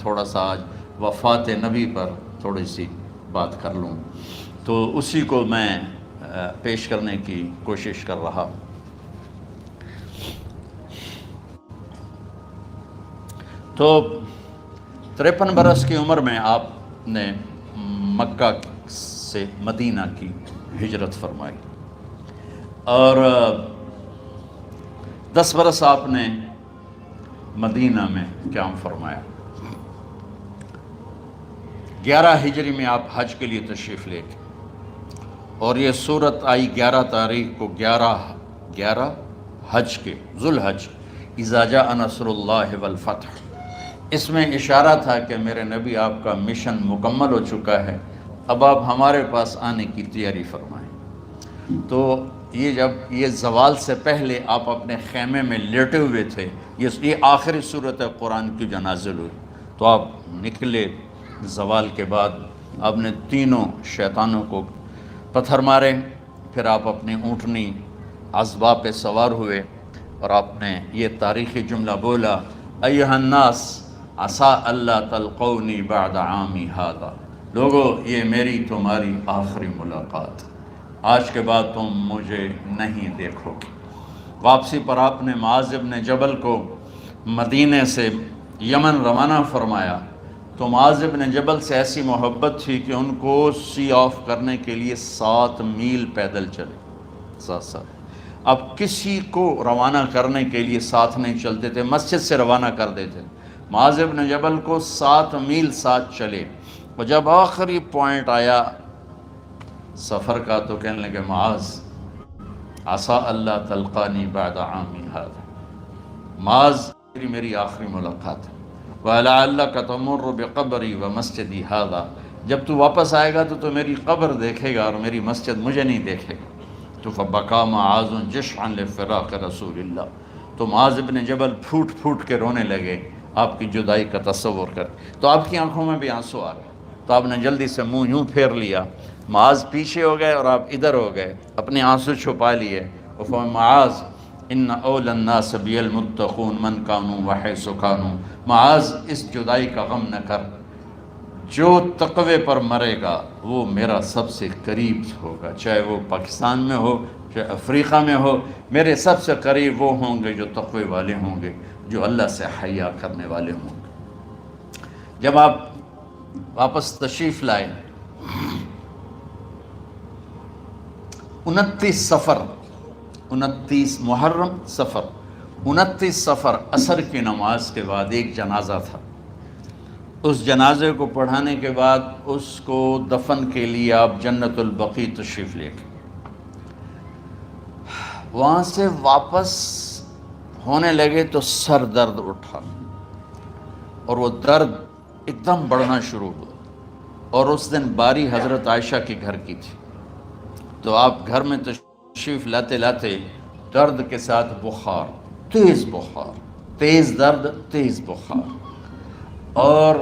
تھوڑا سا آج وفات نبی پر تھوڑی سی بات کر لوں، تو اسی کو میں پیش کرنے کی کوشش کر رہا ہوں۔ تو 53 برس کی عمر میں آپ نے مکہ سے مدینہ کی ہجرت فرمائی، اور 10 برس آپ نے مدینہ میں قیام فرمایا۔ 11 ہجری میں آپ حج کے لیے تشریف لے گئے، اور یہ صورت آئی 11 تاریخ کو، 11 حج کے، ذوالحج، اذا جاء نصر اللہ والفتح۔ اس میں اشارہ تھا کہ میرے نبی آپ کا مشن مکمل ہو چکا ہے، اب آپ ہمارے پاس آنے کی تیاری فرمائیں۔ تو یہ جب یہ زوال سے پہلے آپ اپنے خیمے میں لیٹے ہوئے تھے، یہ آخری صورت قرآن کی جو نازل ہوئی، تو آپ نکلے زوال کے بعد، آپ نے تینوں شیطانوں کو پتھر مارے، پھر آپ اپنی اونٹنی عذبہ پہ سوار ہوئے، اور آپ نے یہ تاریخی جملہ بولا، ایھا الناس عسیٰ اللہ تلقونی بعد عامی ھذا، لوگو یہ میری تمہاری آخری ملاقات، آج کے بعد تم مجھے نہیں دیکھو گے۔ واپسی پر آپ نے معاذ بن جبل کو مدینے سے یمن روانہ فرمایا، تو معاذ بن جبل سے ایسی محبت تھی کہ ان کو سی آف کرنے کے لیے 7 میل پیدل چلے، 7۔ اب کسی کو روانہ کرنے کے لیے ساتھ نہیں چلتے تھے، مسجد سے روانہ کر دیتے، معاذ بن جبل کو 7 میل ساتھ چلے، اور جب آخری پوائنٹ آیا سفر کا تو کہنے لگے، معاذ عسیٰ اللہ تلقانی بعد عامی ھذا، معاذ میری آخری ملاقات ہے، وَلَعَلَّكَ تَمُرُّ بِقَبْرِي وَمَسْجِدِي ھذا، جب تو واپس آئے گا تو میری قبر دیکھے گا اور میری مسجد مجھے نہیں دیکھے گا۔ تو فَبَكَى مُعَاذٌ جِشْعًا لِفِرَاقِ رسول اللہ، تو معاذ بن جبل پھوٹ پھوٹ کے رونے لگے آپ کی جدائی کا تصور کر، تو آپ کی آنکھوں میں بھی آنسو آ گئے، تو آپ نے جلدی سے منہ یوں پھیر لیا، معاذ پیچھے ہو گئے اور آپ ادھر ہو گئے، اپنے آنسو چھپا لیے، اور فرمایا، معاذ ان اول الناس بی المتقون من کانوا وحیث کانوا، معاذ اس جدائی کا غم نہ کر، جو تقوی پر مرے گا وہ میرا سب سے قریب ہوگا، چاہے وہ پاکستان میں ہو چاہے افریقہ میں ہو، میرے سب سے قریب وہ ہوں گے جو تقوی والے ہوں گے، جو اللہ سے حیا کرنے والے ہوں گے۔ جب آپ واپس تشریف لائے، 29 محرم صفر، 29 صفر عصر کی نماز کے بعد ایک جنازہ تھا، اس جنازے کو پڑھانے کے بعد اس کو دفن کے لیے آپ جنت البقیع تشریف لے گئے۔ وہاں سے واپس ہونے لگے تو سر درد اٹھا، اور وہ درد ایک دم بڑھنا شروع ہوا، اور اس دن باری حضرت عائشہ کے گھر کی تھی، تو آپ گھر میں تشریف لاتے لاتے درد کے ساتھ بخار، تیز درد، تیز بخار، اور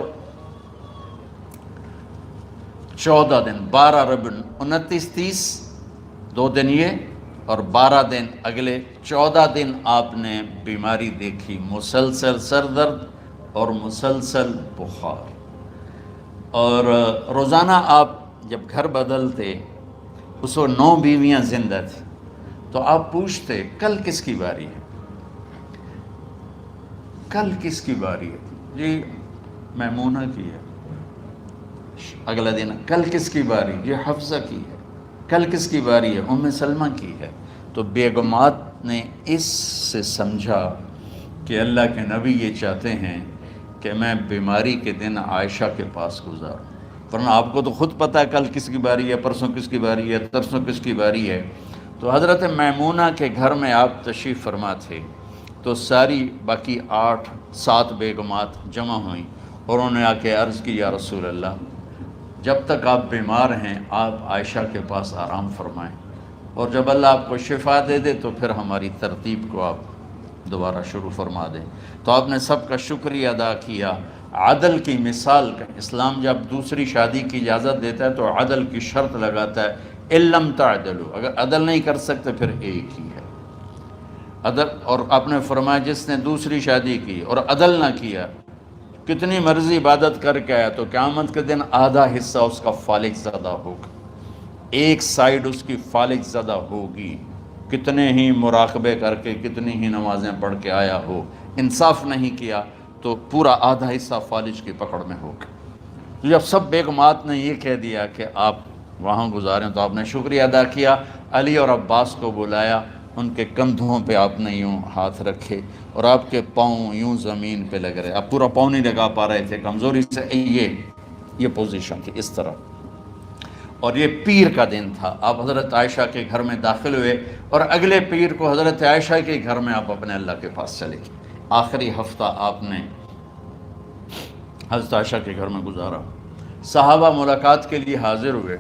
14 دن، 12 ربیع 29 30 2 دن یہ، اور 12 دن اگلے 14 دن آپ نے بیماری دیکھی، مسلسل سر درد اور مسلسل بخار، اور روزانہ آپ جب گھر بدلتے، اس وقت 9 بیویاں زندہ تھیں، تو آپ پوچھتے کل کس کی باری ہے، کل کس کی باری ہے، جی میمونہ کی ہے، اگلا دن کل کس کی باری، یہ حفصہ کی ہے، کل کس کی باری ہے، ام سلمہ کی ہے۔ تو بیگمات نے اس سے سمجھا کہ اللہ کے نبی یہ چاہتے ہیں کہ میں بیماری کے دن عائشہ کے پاس گزاروں، ورنہ آپ کو تو خود پتہ ہے کل کس کی باری ہے، پرسوں کس کی باری ہے، ترسوں کس کی باری ہے۔ تو حضرت میمونہ کے گھر میں آپ تشریف فرما تھے، تو ساری باقی 7 بیگمات جمع ہوئیں، اور انہوں نے آ کے عرض کی، یا رسول اللہ، جب تک آپ بیمار ہیں آپ عائشہ کے پاس آرام فرمائیں، اور جب اللہ آپ کو شفا دے دے تو پھر ہماری ترتیب کو آپ دوبارہ شروع فرما دیں۔ تو آپ نے سب کا شکریہ ادا کیا، عدل کی مثال کا اسلام جب دوسری شادی کی اجازت دیتا ہے تو عدل کی شرط لگاتا ہے، اِن لَمْ تَعْدِلُوا، اگر عدل نہیں کر سکتے پھر ایک ہی ہے عدل، اور آپ نے فرمایا جس نے دوسری شادی کی اور عدل نہ کیا کتنی مرضی عبادت کر کے آیا تو قیامت کے دن آدھا حصہ اس کا فالج زدہ ہوگا، ایک سائیڈ اس کی فالج زدہ ہوگی، کتنے ہی مراقبے کر کے کتنی ہی نمازیں پڑھ کے آیا ہو، انصاف نہیں کیا تو پورا آدھا حصہ فالج کی پکڑ میں ہوگا۔ تو جب سب بیگمات نے یہ کہہ دیا کہ آپ وہاں گزاریں تو آپ نے شکریہ ادا کیا، علی اور عباس کو بلایا، ان کے کندھوں پہ آپ نے یوں ہاتھ رکھے اور آپ کے پاؤں یوں زمین پہ لگ رہے، آپ پورا پاؤں نہیں لگا پا رہے تھے کمزوری سے، یہ پوزیشن تھی اس طرح۔ اور یہ پیر کا دن تھا، آپ حضرت عائشہ کے گھر میں داخل ہوئے اور اگلے پیر کو حضرت عائشہ کے گھر میں آپ اپنے اللہ کے پاس چلے گئے۔ آخری ہفتہ آپ نے حضرت عائشہ کے گھر میں گزارا۔ صحابہ ملاقات کے لیے حاضر ہوئے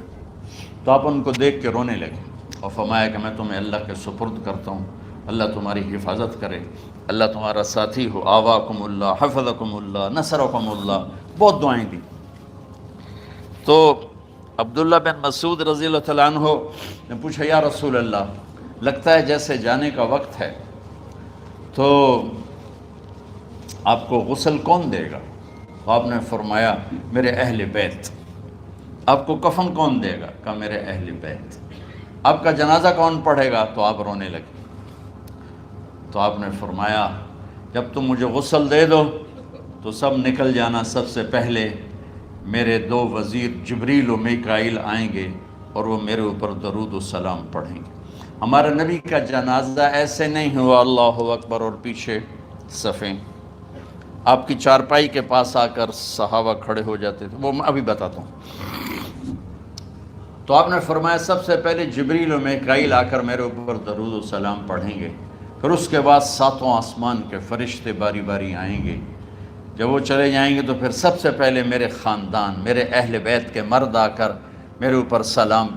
تو آپ ان کو دیکھ کے رونے لگے اور فرمایا کہ میں تمہیں اللہ کے سپرد کرتا ہوں، اللہ تمہاری حفاظت کرے، اللہ تمہارا ساتھی ہو، آواکم اللہ، حفظکم اللہ، نصرکم اللہ، بہت دعائیں دی۔ تو عبداللہ بن مسعود رضی اللہ تعالیٰ عنہ نے پوچھا یا رسول اللہ، لگتا ہے جیسے جانے کا وقت ہے، تو آپ کو غسل کون دے گا؟ تو آپ نے فرمایا میرے اہل بیت۔ آپ کو کفن کون دے گا؟ کہا میرے اہل بیت۔ آپ کا جنازہ کون پڑھے گا؟ تو آپ رونے لگے۔ تو آپ نے فرمایا جب تم مجھے غسل دے دو تو سب نکل جانا، سب سے پہلے میرے دو وزیر جبریل و میکائیل آئیں گے اور وہ میرے اوپر درود و سلام پڑھیں گے۔ ہمارے نبی کا جنازہ ایسے نہیں ہوا اللہ اکبر اور پیچھے صفیں، آپ کی چارپائی کے پاس آ کر صحابہ کھڑے ہو جاتے تھے، وہ میں ابھی بتاتا ہوں۔ تو آپ نے فرمایا سب سے پہلے جبریل و میکائیل آ کر میرے اوپر درود و سلام پڑھیں گے، پھر اس کے بعد ساتوں آسمان کے فرشتے باری باری آئیں گے۔ جب وہ چلے جائیں گے تو پھر سب سے پہلے میرے خاندان، میرے اہل بیت کے مرد آ کر میرے اوپر سلام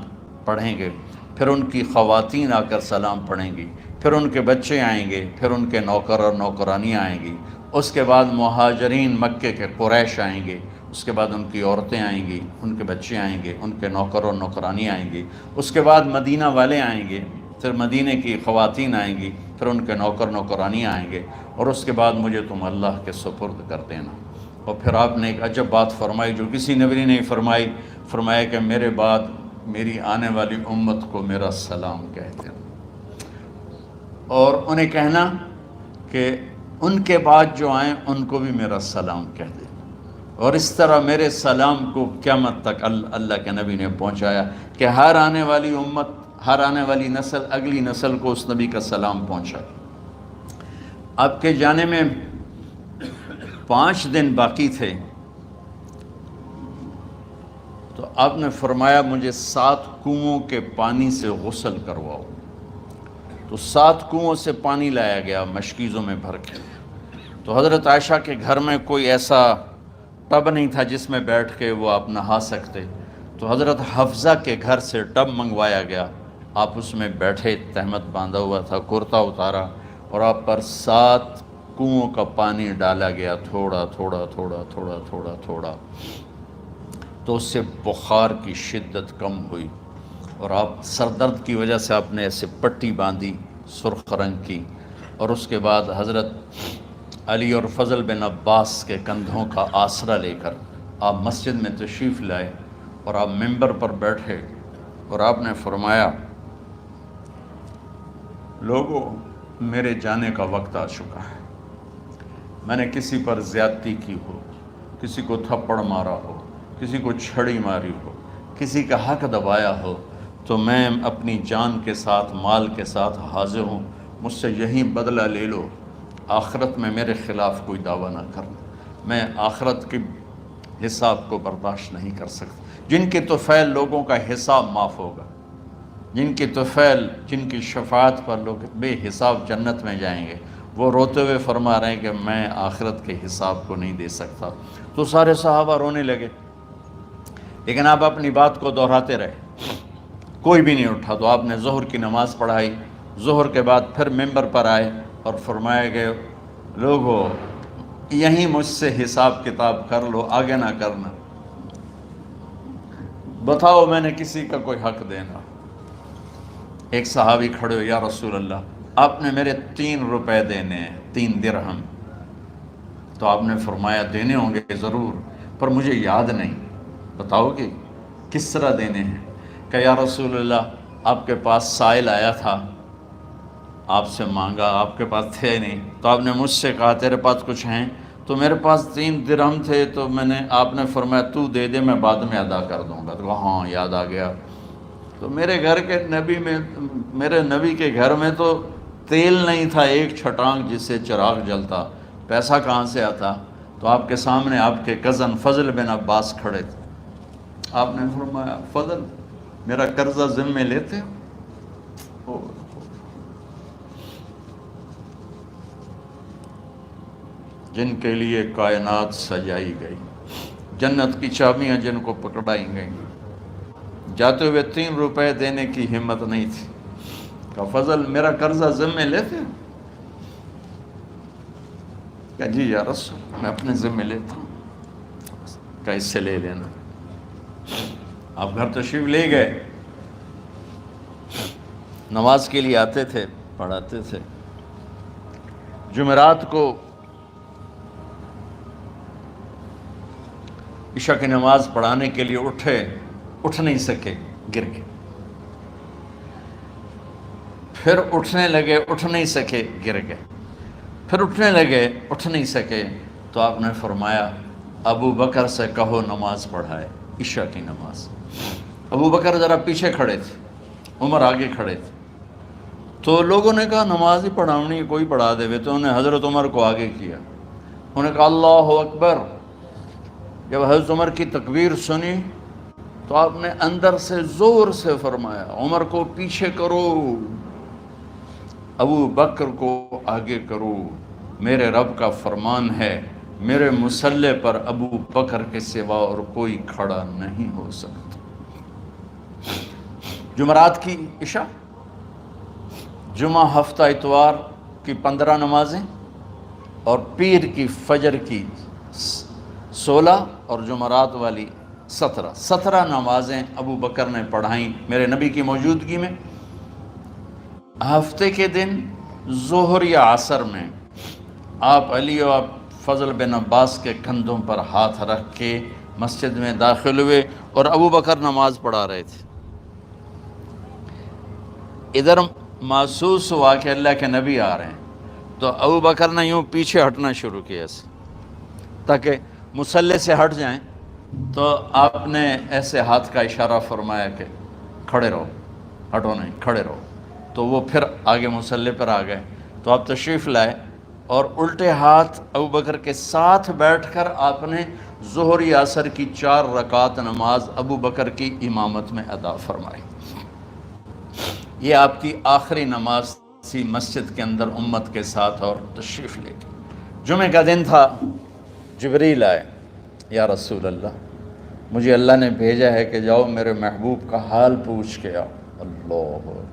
پڑھیں گے، پھر ان کی خواتین آ کر سلام پڑھیں گی، پھر ان کے بچے آئیں گے، پھر ان کے نوکر اور نوکرانیاں آئیں گی، اس کے بعد مہاجرین مکے کے قریش آئیں گے، اس کے بعد ان کی عورتیں آئیں گی، ان کے بچے آئیں گے، ان کے نوکر اور نوکرانی آئیں گی، اس کے بعد مدینہ والے آئیں گے، پھر مدینہ کی خواتین آئیں گی، پھر ان کے نوکر نوکرانی آئیں گے، اور اس کے بعد مجھے تم اللہ کے سپرد کر دینا۔ اور پھر آپ نے ایک عجب بات فرمائی جو کسی نبی نے نہیں فرمائی، فرمایا کہ میرے بعد میری آنے والی امت کو میرا سلام کہہ دینا، اور انہیں کہنا کہ ان کے بعد جو آئیں ان کو بھی میرا سلام کہہ دیں، اور اس طرح میرے سلام کو قیامت تک اللہ کے نبی نے پہنچایا کہ ہر آنے والی امت، ہر آنے والی نسل اگلی نسل کو اس نبی کا سلام پہنچائے۔ آپ کے جانے میں 5 دن باقی تھے تو آپ نے فرمایا مجھے 7 کنوؤں کے پانی سے غسل کرواؤ۔ تو 7 کنوؤں سے پانی لایا گیا مشکیزوں میں بھر کے۔ تو حضرت عائشہ کے گھر میں کوئی ایسا ٹب نہیں تھا جس میں بیٹھ کے وہ آپ نہا سکتے، تو حضرت حفصہ کے گھر سے ٹب منگوایا گیا، آپ اس میں بیٹھے، تہمت باندھا ہوا تھا، کرتا اتارا، اور آپ پر 7 کنوؤں کا پانی ڈالا گیا، تھوڑا تھوڑا تھوڑا تھوڑا تھوڑا تھوڑا، تو اس سے بخار کی شدت کم ہوئی، اور آپ سر درد کی وجہ سے آپ نے ایسے پٹی باندھی سرخ رنگ کی، اور اس کے بعد حضرت علی اور فضل بن عباس کے کندھوں کا آسرا لے کر آپ مسجد میں تشریف لائے، اور آپ ممبر پر بیٹھے، اور آپ نے فرمایا لوگوں میرے جانے کا وقت آ چکا ہے، میں نے کسی پر زیادتی کی ہو، کسی کو تھپڑ مارا ہو، کسی کو چھڑی ماری ہو، کسی کا حق دبایا ہو، تو میں اپنی جان کے ساتھ، مال کے ساتھ حاضر ہوں، مجھ سے یہیں بدلہ لے لو، آخرت میں میرے خلاف کوئی دعویٰ نہ کرنا، میں آخرت کے حساب کو برداشت نہیں کر سکتا۔ جن کے طفیل لوگوں کا حساب معاف ہوگا، جن کی طفیل، جن کی شفاعت پر لوگ بے حساب جنت میں جائیں گے، وہ روتے ہوئے فرما رہے ہیں کہ میں آخرت کے حساب کو نہیں دے سکتا۔ تو سارے صحابہ رونے لگے، لیکن آپ اپنی بات کو دہراتے رہے، کوئی بھی نہیں اٹھا۔ تو آپ نے ظہر کی نماز پڑھائی، ظہر کے بعد پھر ممبر پر آئے اور فرمایا کہ لوگو یہیں مجھ سے حساب کتاب کر لو، آگے نہ کرنا، بتاؤ میں نے کسی کا کوئی حق دینا۔ ایک صحابی کھڑے ہو، یا رسول اللہ آپ نے میرے 3 روپے دینے ہیں، 3 درہم۔ تو آپ نے فرمایا دینے ہوں گے ضرور، پر مجھے یاد نہیں، بتاؤ گے کس طرح دینے ہیں؟ کہ یا رسول اللہ آپ کے پاس سائل آیا تھا، آپ سے مانگا، آپ کے پاس تھے نہیں، تو آپ نے مجھ سے کہا تیرے پاس کچھ ہیں؟ تو میرے پاس 3 درہم تھے، تو آپ نے فرمایا تو دے دے، میں بعد میں ادا کر دوں گا۔ تو کہا ہاں یاد آ گیا۔ تو میرے گھر کے میرے نبی کے گھر میں تو تیل نہیں تھا ایک چھٹانگ جس سے چراغ جلتا، پیسہ کہاں سے آتا؟ تو آپ کے سامنے آپ کے کزن فضل بن عباس کھڑے تھے، آپ نے فرمایا فضل میرا قرضہ ذمے لیتے ہو؟ جن کے لیے کائنات سجائی گئی، جنت کی چابیاں جن کو پکڑائی گئیں، جاتے ہوئے 3 روپے دینے کی ہمت نہیں تھی۔ کہا فضل میرا قرضہ ذمے لیتے ہو؟ کہا جی یا رسول میں اپنے ذمے لیتا ہوں۔ کہا اس سے لے لینا۔ آپ گھر تشریف لے گئے، نماز کے لیے آتے تھے، پڑھاتے تھے۔ جمعرات کو عشاء کی نماز پڑھانے کے لیے اٹھ نہیں سکے، گر گئے، پھر اٹھنے لگے، اٹھ نہیں سکے، گر گئے، پھر اٹھنے لگے، اٹھ نہیں سکے، تو آپ نے فرمایا ابو بکر سے کہو نماز پڑھائے، عشاء کی نماز۔ ابو بکر ذرا پیچھے کھڑے تھے، عمر آگے کھڑے تھے، تو لوگوں نے کہا نماز ہی پڑھاونی کوئی پڑھا دے، تو انہوں نے حضرت عمر کو آگے کیا، انہوں نے کہا اللہ اکبر۔ جب حضرت عمر کی تکبیر سنی تو آپ نے اندر سے زور سے فرمایا عمر کو پیچھے کرو، ابو بکر کو آگے کرو، میرے رب کا فرمان ہے میرے مصلی پر ابو بکر کے سوا اور کوئی کھڑا نہیں ہو سکتا۔ جمعرات کی عشاء، جمعہ ہفتہ اتوار کی 15 نمازیں، اور پیر کی فجر کی 16 اور جمعرات والی 17 نمازیں ابو بکر نے پڑھائیں میرے نبی کی موجودگی میں۔ ہفتے کے دن ظہر یا عصر میں آپ علی و فضل بن عباس کے کندھوں پر ہاتھ رکھ کے مسجد میں داخل ہوئے اور ابو بکر نماز پڑھا رہے تھے۔ ادھر محسوس ہوا کہ اللہ کے نبی آ رہے ہیں، تو ابو بکر نے یوں پیچھے ہٹنا شروع کیا ایسے تاکہ مصلی سے ہٹ جائیں، تو آپ نے ایسے ہاتھ کا اشارہ فرمایا کہ کھڑے رہو، ہٹو نہیں، کھڑے رہو۔ تو وہ پھر آگے مصلی پر آ گئے، تو آپ تشریف لائے اور الٹے ہاتھ ابو بکر کے ساتھ بیٹھ کر آپ نے ظہر یا عصر کی 4 رکعت نماز ابو بکر کی امامت میں ادا فرمائی۔ یہ آپ کی آخری نماز تھی مسجد کے اندر امت کے ساتھ، اور تشریف لے کے جمعہ کا دن تھا، جبریل آئے، یا رسول اللہ مجھے اللہ نے بھیجا ہے کہ جاؤ میرے محبوب کا حال پوچھ کے آؤ۔ اللہ اکبر۔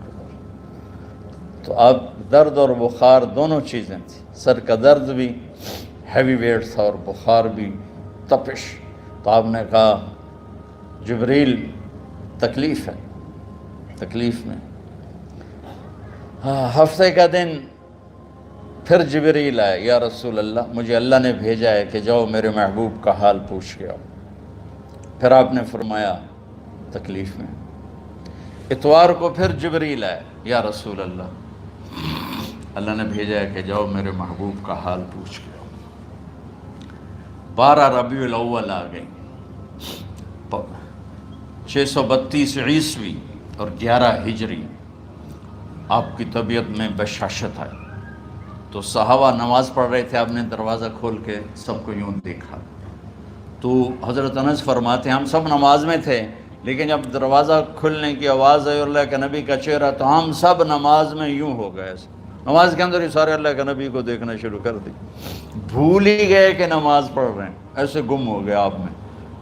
تو اب درد اور بخار دونوں چیزیں تھیں، سر کا درد بھی ہیوی ویٹ تھا اور بخار بھی، تپش۔ تو آپ نے کہا جبریل تکلیف ہے، تکلیف میں۔ ہفتے کا دن پھر جبریل آئے، یا رسول اللہ مجھے اللہ نے بھیجا ہے کہ جاؤ میرے محبوب کا حال پوچھ کے آؤ۔ پھر آپ نے فرمایا تکلیف میں۔ اتوار کو پھر جبریل آئے، یا رسول اللہ نے بھیجا ہے کہ جاؤ میرے محبوب کا حال پوچھ کے آؤ۔ 12 ربیع الاول آ گئی، 632 عیسوی اور 11 ہجری، آپ کی طبیعت میں بشاشت آئی۔ تو صحابہ نماز پڑھ رہے تھے، آپ نے دروازہ کھول کے سب کو یوں دیکھا۔ تو حضرت انس فرماتے ہیں ہم سب نماز میں تھے، لیکن جب دروازہ کھلنے کی آواز آئی اور اللہ کے نبی کا چہرہ، تو ہم سب نماز میں یوں ہو گئے، نماز کے اندر ہی سارے اللہ کے نبی کو دیکھنا شروع کر دی، بھول ہی گئے کہ نماز پڑھ رہے ہیں، ایسے گم ہو گئے آپ میں۔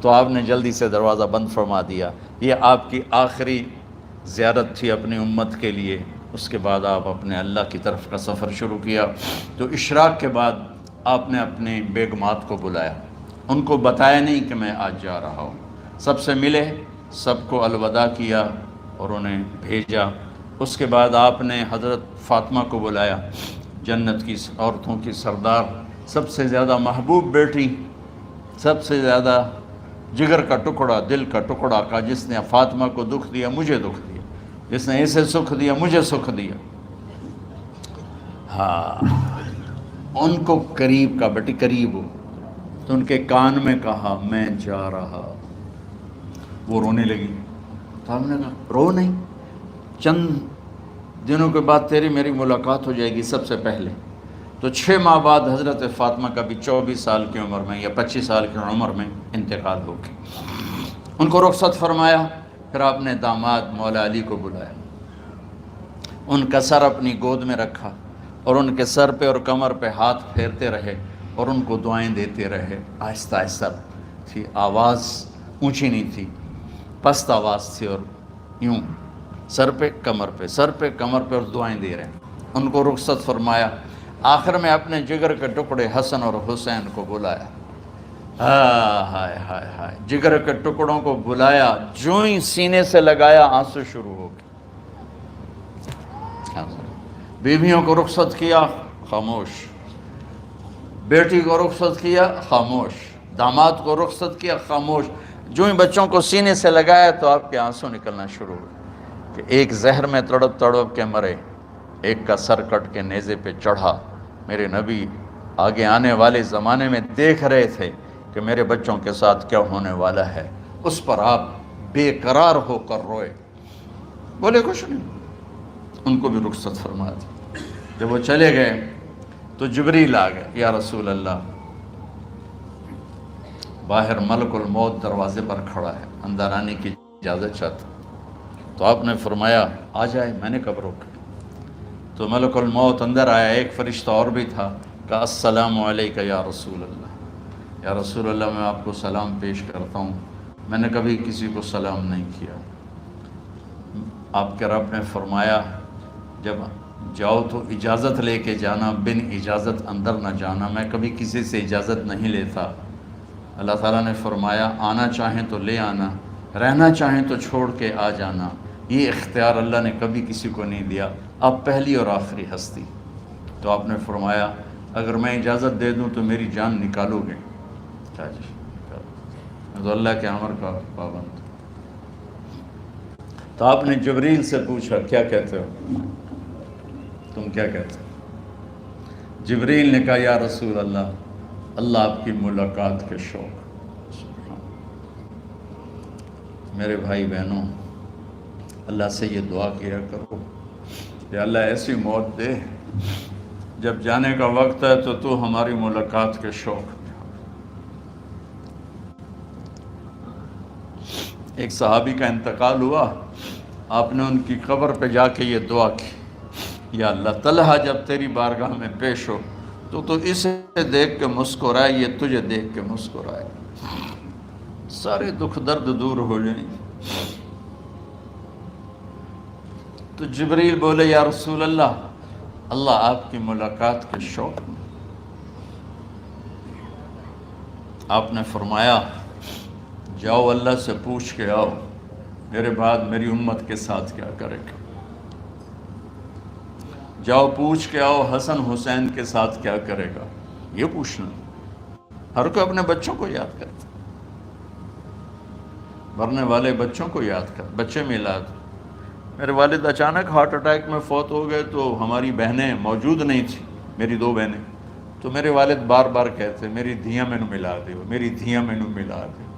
تو آپ نے جلدی سے دروازہ بند فرما دیا۔ یہ آپ کی آخری زیارت تھی اپنی امت کے لیے۔ اس کے بعد آپ اپنے اللہ کی طرف کا سفر شروع کیا۔ تو اشراق کے بعد آپ نے اپنی بیگمات کو بلایا، ان کو بتایا نہیں کہ میں آج جا رہا ہوں، سب سے ملے، سب کو الوداع کیا اور انہیں بھیجا۔ اس کے بعد آپ نے حضرت فاطمہ کو بلایا، جنت کی عورتوں کی سردار، سب سے زیادہ محبوب بیٹی، سب سے زیادہ جگر کا ٹکڑا، دل کا ٹکڑا کا، جس نے فاطمہ کو دکھ دیا مجھے دکھ دیا، جس نے اسے سکھ دیا مجھے سکھ دیا۔ ہاں، ان کو قریب کا، بیٹی قریب ہو، تو ان کے کان میں کہا میں جا رہا۔ وہ رونے لگی، تو ہم نے کہا رو نہیں، چند دنوں کے بعد تیری میری ملاقات ہو جائے گی سب سے پہلے۔ تو 6 ماہ بعد حضرت فاطمہ کا بھی 24 سال کی عمر میں یا 25 سال کی عمر میں انتقال ہو گیا۔ ان کو رخصت فرمایا، پھر آپ نے داماد مولا علی کو بلایا، ان کا سر اپنی گود میں رکھا اور ان کے سر پہ اور کمر پہ ہاتھ پھیرتے رہے اور ان کو دعائیں دیتے رہے۔ آہستہ آہستہ تھی، آواز اونچی نہیں تھی، پست آواز تھی، اور یوں سر پہ کمر پہ، سر پہ کمر پہ، اور دعائیں دے رہے ہیں۔ ان کو رخصت فرمایا، آخر میں اپنے جگر کے ٹکڑے حسن اور حسین کو بلایا۔ ہائے ہائے ہائے، جگر کے ٹکڑوں کو بلایا، جو ہی سینے سے لگایا آنسو شروع ہو گئے۔ بیویوں کو رخصت کیا، خاموش، بیٹی کو رخصت کیا، خاموش، داماد کو رخصت کیا، خاموش، جو ہی بچوں کو سینے سے لگایا تو آپ کے آنسو نکلنا شروع ہوئے کہ ایک زہر میں تڑپ تڑپ کے مرے، ایک کا سر کٹ کے نیزے پہ چڑھا۔ میرے نبی آگے آنے والے زمانے میں دیکھ رہے تھے کہ میرے بچوں کے ساتھ کیا ہونے والا ہے، اس پر آپ بے قرار ہو کر روئے، بولے کچھ نہیں۔ ان کو بھی رخصت فرما دی۔ جب وہ چلے گئے تو جبریل آ گئے، یا رسول اللہ، باہر ملک الموت دروازے پر کھڑا ہے، اندر آنے کی اجازت چاہتا۔ تو آپ نے فرمایا آ جائے، میں نے کب روکا؟ تو ملک الموت اندر آیا، ایک فرشتہ اور بھی تھا، کہا السلام علیکہ یا رسول اللہ، یا رسول اللہ میں آپ کو سلام پیش کرتا ہوں، میں نے کبھی کسی کو سلام نہیں کیا۔ آپ کے رب نے فرمایا جب جاؤ تو اجازت لے کے جانا، بن اجازت اندر نہ جانا، میں کبھی کسی سے اجازت نہیں لیتا۔ اللہ تعالیٰ نے فرمایا آنا چاہیں تو لے آنا، رہنا چاہیں تو چھوڑ کے آ جانا، یہ اختیار اللہ نے کبھی کسی کو نہیں دیا، آپ پہلی اور آخری ہستی۔ تو آپ نے فرمایا اگر میں اجازت دے دوں تو میری جان نکالو گے؟ کیا جی، میں تو اللہ کے امر کا پابند۔ تو آپ نے جبریل سے پوچھا کیا کہتے ہو، تم کیا کہتے ہو؟ جبریل نے کہا یا رسول اللہ، اللہ آپ کی ملاقات کے شوق۔ میرے بھائی بہنوں، اللہ سے یہ دعا کیا کرو کہ اللہ ایسی موت دے جب جانے کا وقت ہے تو ہماری ملاقات کے شوق میں ہو۔ ایک صحابی کا انتقال ہوا، آپ نے ان کی قبر پہ جا کے یہ دعا کی، یا اللہ طلحہ جب تیری بارگاہ میں پیش ہو تو اسے دیکھ کے مسکرائے، یہ تجھے دیکھ کے مسکرائے، سارے دکھ درد دور ہو جائیں۔ تو جبریل بولے یا رسول اللہ، اللہ آپ کی ملاقات کے شوق میں۔ آپ نے فرمایا جاؤ اللہ سے پوچھ کے آؤ میرے بعد میری امت کے ساتھ کیا کرے گا، جاؤ پوچھ کے آؤ حسن حسین کے ساتھ کیا کرے گا۔ یہ پوچھنا، ہر کوئی اپنے بچوں کو یاد کرتا، مرنے والے بچوں کو یاد کر، بچے میلاد۔ میرے والد اچانک ہارٹ اٹیک میں فوت ہو گئے تو ہماری بہنیں موجود نہیں تھیں، میری 2 بہنیں، تو میرے والد بار بار کہتے میری دھیاں مینوں ملا دیو، میری دھیاں مینوں ملا دیو۔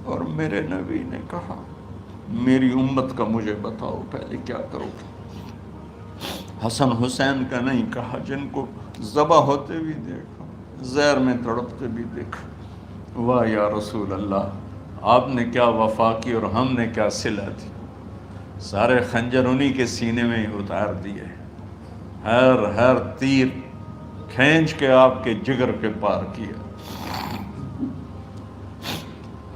اور میرے نبی نے کہا میری امت کا مجھے بتاؤ پہلے کیا کرو گے؟ حسن حسین کا نہیں کہا، جن کو ذبح ہوتے بھی دیکھا، زہر میں تڑپتے بھی دیکھا۔ واہ یا رسول اللہ، آپ نے کیا وفا کی اور ہم نے کیا صلہ دی، سارے خنجر انہی کے سینے میں ہی اتار دیے، ہر تیر کھینچ کے آپ کے جگر کے پار کیا،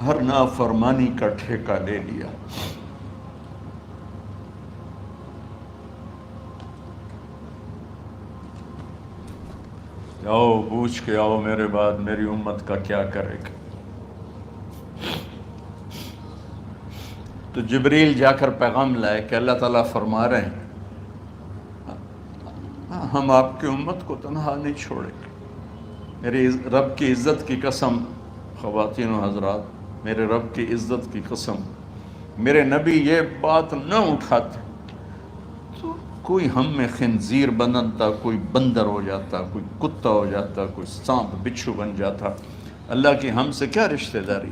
ہر نافرمانی کا ٹھیکہ لے لیا۔ جاؤ پوچھ کے آؤ میرے بعد میری امت کا کیا کرے گا۔ تو جبریل جا کر پیغام لائے کہ اللہ تعالیٰ فرما رہے ہیں ہم آپ کی امت کو تنہا نہیں چھوڑیں گے۔ میرے رب کی عزت کی قسم، خواتین و حضرات، میرے رب کی عزت کی قسم، میرے نبی یہ بات نہ اٹھاتے تو کوئی ہم میں خنزیر بنتا، کوئی بندر ہو جاتا، کوئی کتا ہو جاتا، کوئی سانپ بچھو بن جاتا۔ اللہ کی ہم سے کیا رشتہ داری؟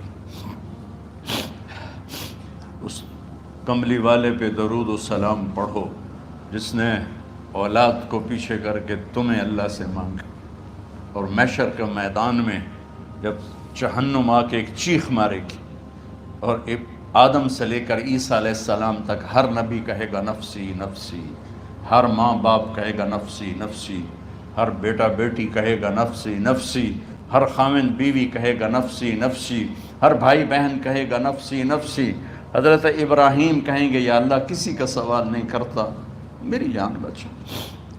اس کملی والے پہ درود و سلام پڑھو جس نے اولاد کو پیچھے کر کے تمہیں اللہ سے مانگا، اور محشر کے میدان میں جب جہنم آ کے ایک چیخ مارے گی اور آدم سے لے کر عیسیٰ علیہ السلام تک ہر نبی کہے گا نفسی نفسی، ہر ماں باپ کہے گا نفسی نفسی، ہر بیٹا بیٹی کہے گا نفسی نفسی، ہر خاوند بیوی کہے گا نفسی نفسی، ہر بھائی بہن کہے گا نفسی نفسی۔ حضرت ابراہیم کہیں گے یا اللہ کسی کا سوال نہیں کرتا، میری جان بچا۔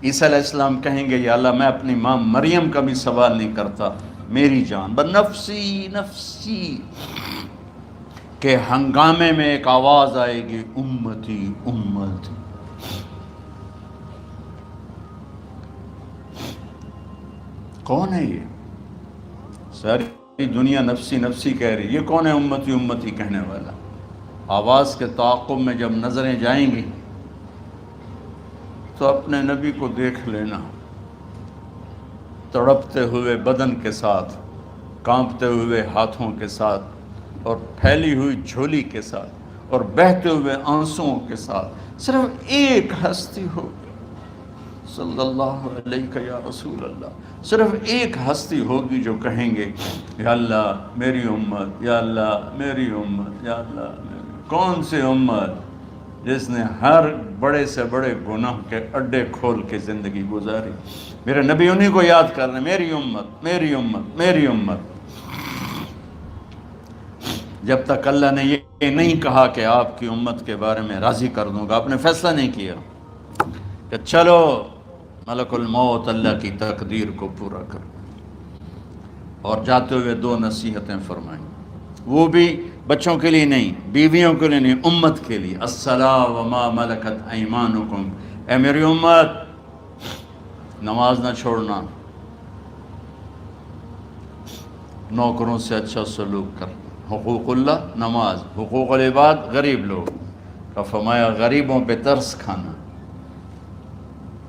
عیسیٰ علیہ السلام کہیں گے یا اللہ میں اپنی ماں مریم کا بھی سوال نہیں کرتا، میری جان بس نفسی نفسی۔ کہ ہنگامے میں ایک آواز آئے گی، امتی امتی۔ کون ہے یہ؟ ساری دنیا نفسی نفسی کہہ رہی، یہ کون ہے امتی امتی کہنے والا؟ آواز کے تعاقب میں جب نظریں جائیں گی تو اپنے نبی کو دیکھ لینا، تڑپتے ہوئے بدن کے ساتھ، کانپتے ہوئے ہاتھوں کے ساتھ، اور پھیلی ہوئی جھولی کے ساتھ، اور بہتے ہوئے آنسوؤں کے ساتھ صرف ایک ہستی ہوگی، صلی اللہ علیہ یا رسول اللہ، صرف ایک ہستی ہوگی جو کہیں گے یا اللہ میری امت، یا اللہ میری امت، یا اللہ میری۔ کون سی امت؟ جس نے ہر بڑے سے بڑے گناہ کے اڈے کھول کے زندگی گزاری۔ میرے نبی انہیں کو یاد کر رہے، میری امت میری امت میری امت۔ جب تک اللہ نے یہ نہیں کہا کہ آپ کی امت کے بارے میں راضی کر دوں گا، آپ نے فیصلہ نہیں کیا کہ چلو ملک الموت اللہ کی تقدیر کو پورا کر، اور جاتے ہوئے دو نصیحتیں فرمائیں، وہ بھی بچوں کے لیے نہیں، بیویوں کے لیے نہیں، امت کے لیے۔ الصلاۃ وما ملکت ایمانکم، اے میری امت نماز نہ چھوڑنا، نوکروں سے اچھا سلوک کر، حقوق اللہ نماز، حقوق العباد غریب لوگ کا فرمایا غریبوں پہ ترس کھانا،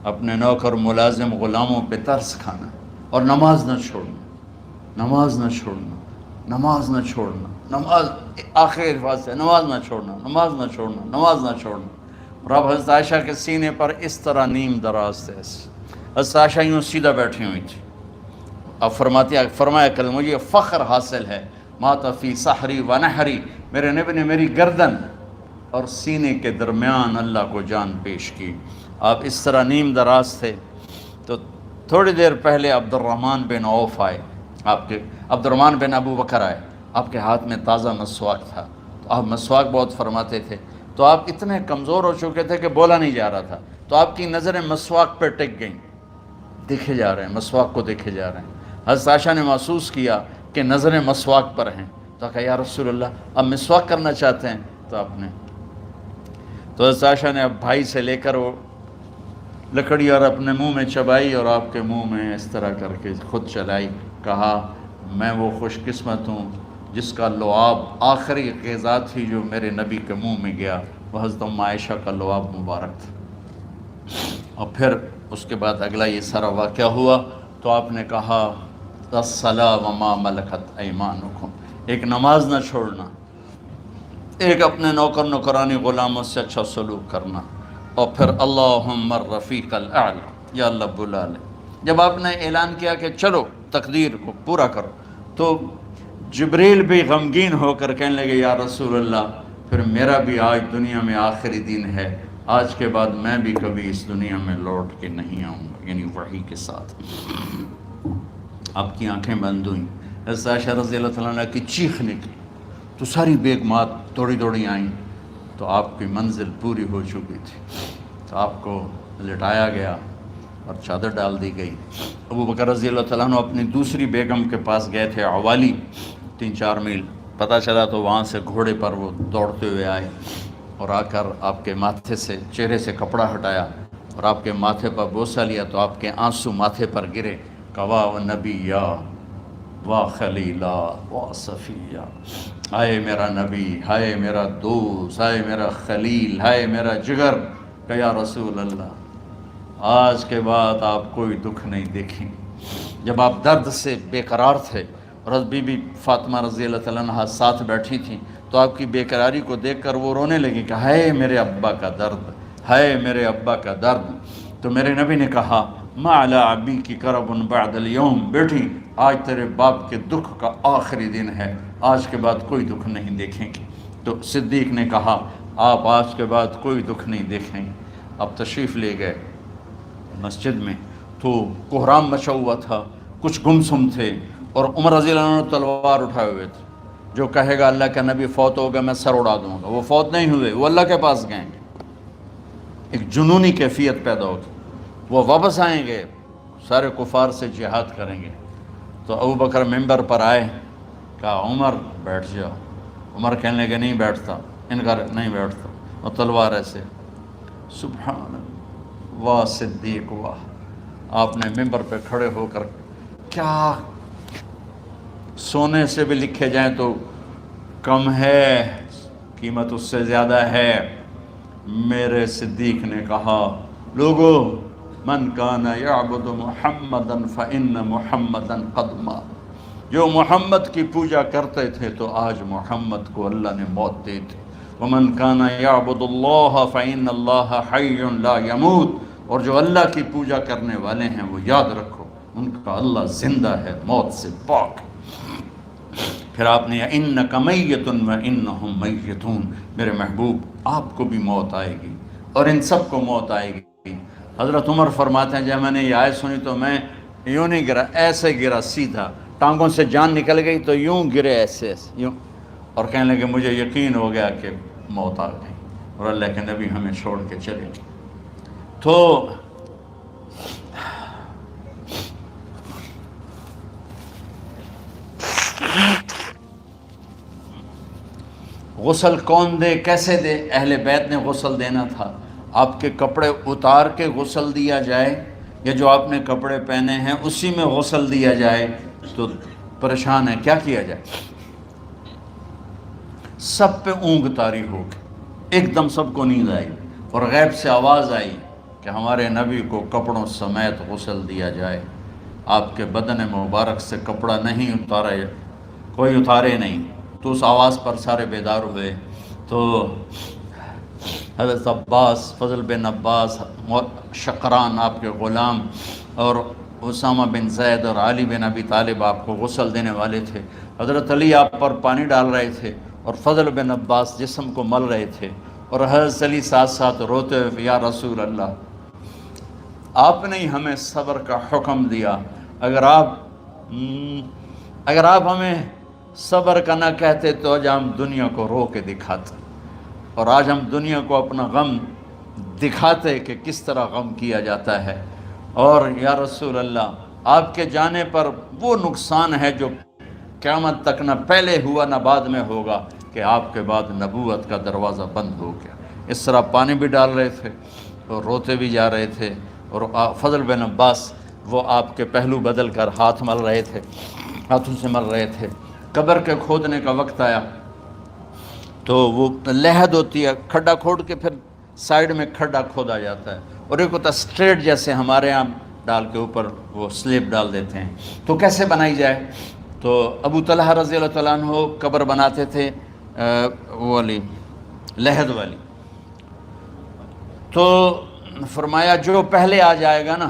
اپنے نوکر ملازم غلاموں پہ ترس کھانا، اور نماز نہ چھوڑنا، نماز نہ چھوڑنا، نماز نہ چھوڑنا، نماز آخر الفاظ ہے، نماز نہ چھوڑنا، نماز نہ چھوڑنا، نماز نہ چھوڑنا۔ اور اب حضرت عائشہ کے سینے پر اس طرح نیم دراز تھے، حضرت عائشہ یوں سیدھا بیٹھی ہوئی تھی۔ اب فرمایا کہ مجھے فخر حاصل ہے، مات فی سحری و نحری، میرے نبی نے میری گردن اور سینے کے درمیان اللہ کو جان پیش کی۔ آپ اس طرح نیم دراز تھے تو تھوڑی دیر پہلے عبد الرحمن بن عوف آئے، عبد الرحمن بن ابو بکر آئے، آپ کے ہاتھ میں تازہ مسواک تھا، تو آپ مسواک بہت فرماتے تھے، تو آپ اتنے کمزور ہو چکے تھے کہ بولا نہیں جا رہا تھا، تو آپ کی نظریں مسواک پہ ٹک گئیں، دیکھے جا رہے ہیں، مسواک کو دیکھے جا رہے ہیں۔ حضرت عائشہ نے محسوس کیا کہ نظریں مسواک پر ہیں، تو کہا یا رسول اللہ اب مسواک کرنا چاہتے ہیں، تو حضرت عائشہ نے اب بھائی سے لے کر وہ لکڑی اور اپنے منہ میں چبائی، اور آپ کے منہ میں اس طرح کر کے خود چلائی، کہا میں وہ خوش قسمت ہوں جس کا لعاب آخری غذا تھی جو میرے نبی کے منہ میں گیا، وہ حضرت ام عائشہ کا لعاب مبارک تھا۔ اور پھر اس کے بعد اگلا یہ سارا واقعہ ہوا، تو آپ نے کہا الصلاۃ وما ملکت ایمانکم، ایک نماز نہ چھوڑنا، ایک اپنے نوکر نوکرانی غلاموں سے اچھا سلوک کرنا، اور پھر اللہم الرفیق الاعلی، یا اللہ بلا لے۔ جب آپ نے اعلان کیا کہ چلو تقدیر کو پورا کرو، تو جبریل بھی غمگین ہو کر کہنے لگے یا رسول اللہ پھر میرا بھی آج دنیا میں آخری دن ہے، آج کے بعد میں بھی کبھی اس دنیا میں لوٹ کے نہیں آؤں گا، یعنی وحی کے ساتھ۔ آپ کی آنکھیں بند ہوئیں، حضرت عائشہ رضی اللہ تعالیٰ عنہ کی چیخ نکلی، تو ساری بیگمات دوڑی دوڑی آئیں، تو آپ کی منزل پوری ہو چکی تھی، تو آپ کو لٹایا گیا اور چادر ڈال دی گئی۔ ابو بکر رضی اللہ تعالیٰ عنہ اپنی دوسری بیگم کے پاس گئے تھے، عوالی، 3-4 میل، پتہ چلا تو وہاں سے گھوڑے پر وہ دوڑتے ہوئے آئے، اور آ کر آپ کے ماتھے سے چہرے سے کپڑا ہٹایا، اور آپ کے ماتھے پر بوسہ لیا تو آپ کے آنسو ماتھے پر گرے کہ واہ نبیّا واہ خلیلا واہ صفیہ، ہائے میرا نبی، ہائے میرا دوست، ہائے میرا خلیل، ہائے میرا جگر، کہ یا رسول اللہ آج کے بعد آپ کوئی دکھ نہیں دیکھیں۔ جب آپ درد سے بے قرار تھے اور بی بی فاطمہ رضی اللہ تعالیٰ عنہا ساتھ بیٹھی تھیں تو آپ کی بے قراری کو دیکھ کر وہ رونے لگی کہ ہائے میرے ابا کا درد، ہائے میرے ابا کا درد۔ تو میرے نبی نے کہا ما علی ابی کی کرب بعد اليوم، بیٹی آج تیرے باپ کے دکھ کا آخری دن ہے، آج کے بعد کوئی دکھ نہیں دیکھیں گے۔ تو صدیق نے کہا آپ آج کے بعد کوئی دکھ نہیں دیکھیں گے۔ اب تشریف لے گئے مسجد میں تو کوہرام مچا ہوا تھا، کچھ گمسم تھے، اور عمر رضی اللہ عنہ تلوار اٹھائے ہوئے تھے۔ جو کہے گا اللہ کا نبی فوت ہو گیا میں سر اڑا دوں گا، وہ فوت نہیں ہوئے، وہ اللہ کے پاس گئے۔ ایک جنونی کیفیت پیدا ہوگی، وہ واپس آئیں گے، سارے کفار سے جہاد کریں گے۔ تو ابو بکر ممبر پر آئے، کہا عمر بیٹھ جاؤ۔ عمر کہنے لگے نہیں بیٹھتا، انکار نہیں بیٹھتا، اور تلوار ایسے۔ سبحان اللہ، واہ صدیق واہ۔ آپ نے ممبر پہ کھڑے ہو کر کیا سونے سے بھی لکھے جائیں تو کم ہے، قیمت اس سے زیادہ ہے۔ میرے صدیق نے کہا لوگو من کان یعبد محمدا فإن محمدا قد مات، جو محمد کی پوجا کرتے تھے تو آج محمد کو اللہ نے موت دی تھی۔ ومن کان یعبد اللہ فإن اللہ حی لا یموت، اور جو اللہ کی پوجا کرنے والے ہیں وہ یاد رکھو ان کا اللہ زندہ ہے، موت سے پاک۔ پھر آپ نے اِنَّکَ مَیِّتٌ وَإِنَّهُمْ مَیِّتُونَ، میرے محبوب آپ کو بھی موت آئے گی اور ان سب کو موت آئے گی۔ حضرت عمر فرماتے ہیں جب میں نے یہ آیت سنی تو میں یوں نہیں گرا، ایسے گرا سیدھا، ٹانگوں سے جان نکل گئی تو یوں گرے ایسے ایسے یوں، اور کہنے لگے مجھے یقین ہو گیا کہ موت آ گئی اور اللہ کے نبی ہمیں چھوڑ کے چلے گئے۔ تو غسل کون دے، کیسے دے؟ اہل بیت نے غسل دینا تھا۔ آپ کے کپڑے اتار کے غسل دیا جائے یا جو آپ نے کپڑے پہنے ہیں اسی میں غسل دیا جائے؟ تو پریشان ہے، کیا کیا جائے؟ سب پہ اونگ طاری ہو گئی، ایک دم سب کو نیند آئی اور غیب سے آواز آئی کہ ہمارے نبی کو کپڑوں سمیت غسل دیا جائے۔ آپ کے بدن مبارک سے کپڑا نہیں اتارا، کوئی اتارے نہیں۔ تو اس آواز پر سارے بیدار ہوئے۔ تو حضرت عباس، فضل بن عباس، شقران آپ کے غلام، اور اسامہ بن زید اور علی بن ابی طالب آپ کو غسل دینے والے تھے۔ حضرت علی آپ پر پانی ڈال رہے تھے اور فضل بن عباس جسم کو مل رہے تھے، اور حضرت علی ساتھ ساتھ روتے ہوئے یا رسول اللہ آپ نے ہی ہمیں صبر کا حکم دیا، اگر آپ ہمیں صبر کا نہ کہتے تو آج ہم دنیا کو رو کے دکھاتے، اور آج ہم دنیا کو اپنا غم دکھاتے کہ کس طرح غم کیا جاتا ہے۔ اور یا رسول اللہ آپ کے جانے پر وہ نقصان ہے جو قیامت تک نہ پہلے ہوا نہ بعد میں ہوگا، کہ آپ کے بعد نبوت کا دروازہ بند ہو گیا۔ اس طرح پانی بھی ڈال رہے تھے اور روتے بھی جا رہے تھے، اور فضل بن عباس وہ آپ کے پہلو بدل کر ہاتھ مل رہے تھے، ہاتھوں سے مل رہے تھے۔ قبر کے کھودنے کا وقت آیا تو وہ لحد ہوتی ہے، کھڈا کھود کے پھر سائیڈ میں کھڈا کھودا جاتا ہے، اور ایک ہوتا اسٹریٹ جیسے ہمارے یہاں ڈال کے اوپر وہ سلیب ڈال دیتے ہیں۔ تو کیسے بنائی جائے؟ تو ابو طلحہ رضی اللہ تعالیٰ عنہ قبر بناتے تھے وہ والی لحد والی، تو فرمایا جو پہلے آ جائے گا نا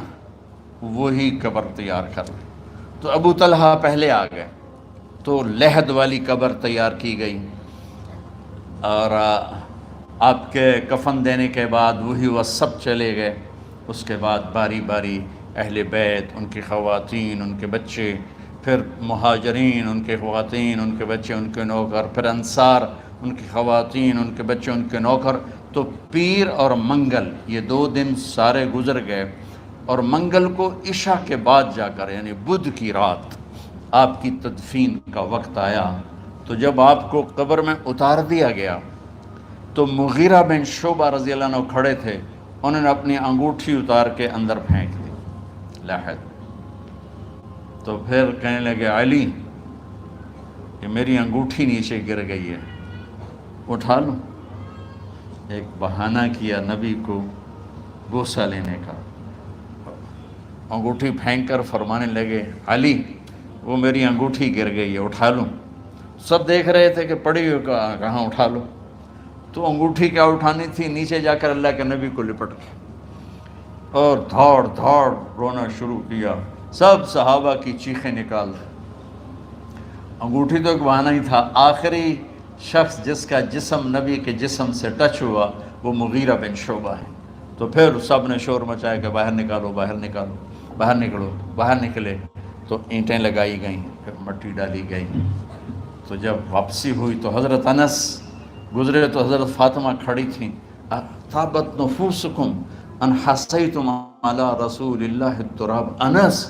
وہی قبر تیار کر لے۔ تو ابو طلحہ پہلے آ گئے تو لحد والی قبر تیار کی گئی، اور آپ کے کفن دینے کے بعد وہی وہ سب چلے گئے۔ اس کے بعد باری باری اہل بیت، ان کی خواتین، ان کے بچے، پھر مہاجرین، ان کے خواتین، ان کے بچے، ان کے نوکر، پھر انصار، ان کی خواتین، ان کے بچے، ان کے نوکر۔ تو پیر اور منگل یہ 2 دن سارے گزر گئے، اور منگل کو عشاء کے بعد جا کر یعنی بدھ کی رات آپ کی تدفین کا وقت آیا۔ تو جب آپ کو قبر میں اتار دیا گیا تو مغیرہ بن شعبہ رضی اللہ عنہ کھڑے تھے، انہوں نے اپنی انگوٹھی اتار کے اندر پھینک دی لاحد۔ تو پھر کہنے لگے علی کہ میری انگوٹھی نیچے گر گئی ہے، اٹھا لوں؟ ایک بہانہ کیا نبی کو بوسہ لینے کا، انگوٹھی پھینک کر فرمانے لگے علی وہ میری انگوٹھی گر گئی ہے، اٹھا لوں؟ سب دیکھ رہے تھے کہ پڑی ہوئی کہاں اٹھا لو، تو انگوٹھی کیا اٹھانی تھی، نیچے جا کر اللہ کے نبی کو لپٹ کے اور دھاڑ دھاڑ رونا شروع کیا، سب صحابہ کی چیخیں نکال دی۔ انگوٹھی تو ایک بہانہ ہی تھا، آخری شخص جس کا جسم نبی کے جسم سے ٹچ ہوا وہ مغیرہ بن شعبہ ہے۔ تو پھر سب نے شور مچایا کہ باہر نکالو، باہر نکالو، باہر نکلو، باہر نکلے۔ تو اینٹیں لگائی گئیں، پھر مٹی ڈالی گئی۔ تو جب واپسی ہوئی تو حضرت انس گزرے تو حضرت فاطمہ کھڑی تھیں، طابت نفوسکم ان حسیتم علی رسول اللہ التراب، انس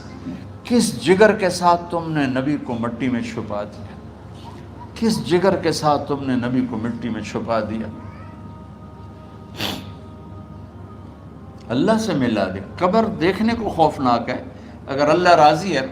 کس جگر کے ساتھ تم نے نبی کو مٹی میں چھپا دیا، کس جگر کے ساتھ تم نے نبی کو مٹی میں چھپا دیا۔ اللہ سے ملا دے۔ قبر دیکھنے کو خوفناک ہے، اگر اللہ راضی ہے،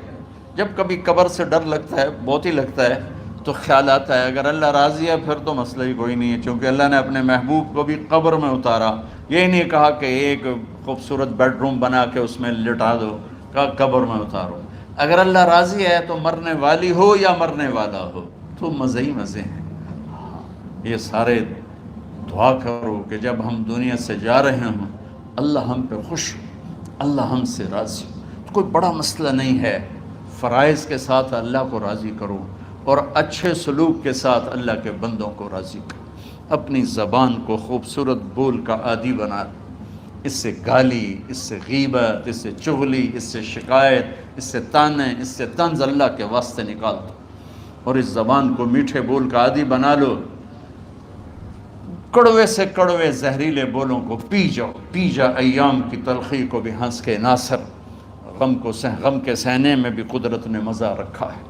جب کبھی قبر سے ڈر لگتا ہے، بہت ہی لگتا ہے، تو خیال آتا ہے اگر اللہ راضی ہے پھر تو مسئلہ ہی کوئی نہیں ہے، کیونکہ اللہ نے اپنے محبوب کو بھی قبر میں اتارا، یہ نہیں کہا کہ ایک خوبصورت بیڈ روم بنا کے اس میں لٹا دو، کہا قبر میں اتارو۔ اگر اللہ راضی ہے تو مرنے والی ہو یا مرنے والا ہو تو مزے ہی مزے ہیں۔ یہ سارے دعا کرو کہ جب ہم دنیا سے جا رہے ہوں اللہ ہم پہ خوش ہو، اللہ ہم سے راضی ہو۔ کوئی بڑا مسئلہ نہیں ہے، فرائض کے ساتھ اللہ کو راضی کرو اور اچھے سلوک کے ساتھ اللہ کے بندوں کو راضی کرو۔ اپنی زبان کو خوبصورت بول کا عادی بنا دو، اس سے گالی، اس سے غیبت، اس سے چغلی، اس سے شکایت، اس سے تانے، اس سے طنز اللہ کے واسطے نکال دو اور اس زبان کو میٹھے بول کا عادی بنا لو۔ کڑوے سے کڑوے زہریلے بولوں کو پی جا ایام کی تلخی کو بھی ہنس کے ناصر، غم کے سہنے میں بھی قدرت نے مزہ رکھا ہے۔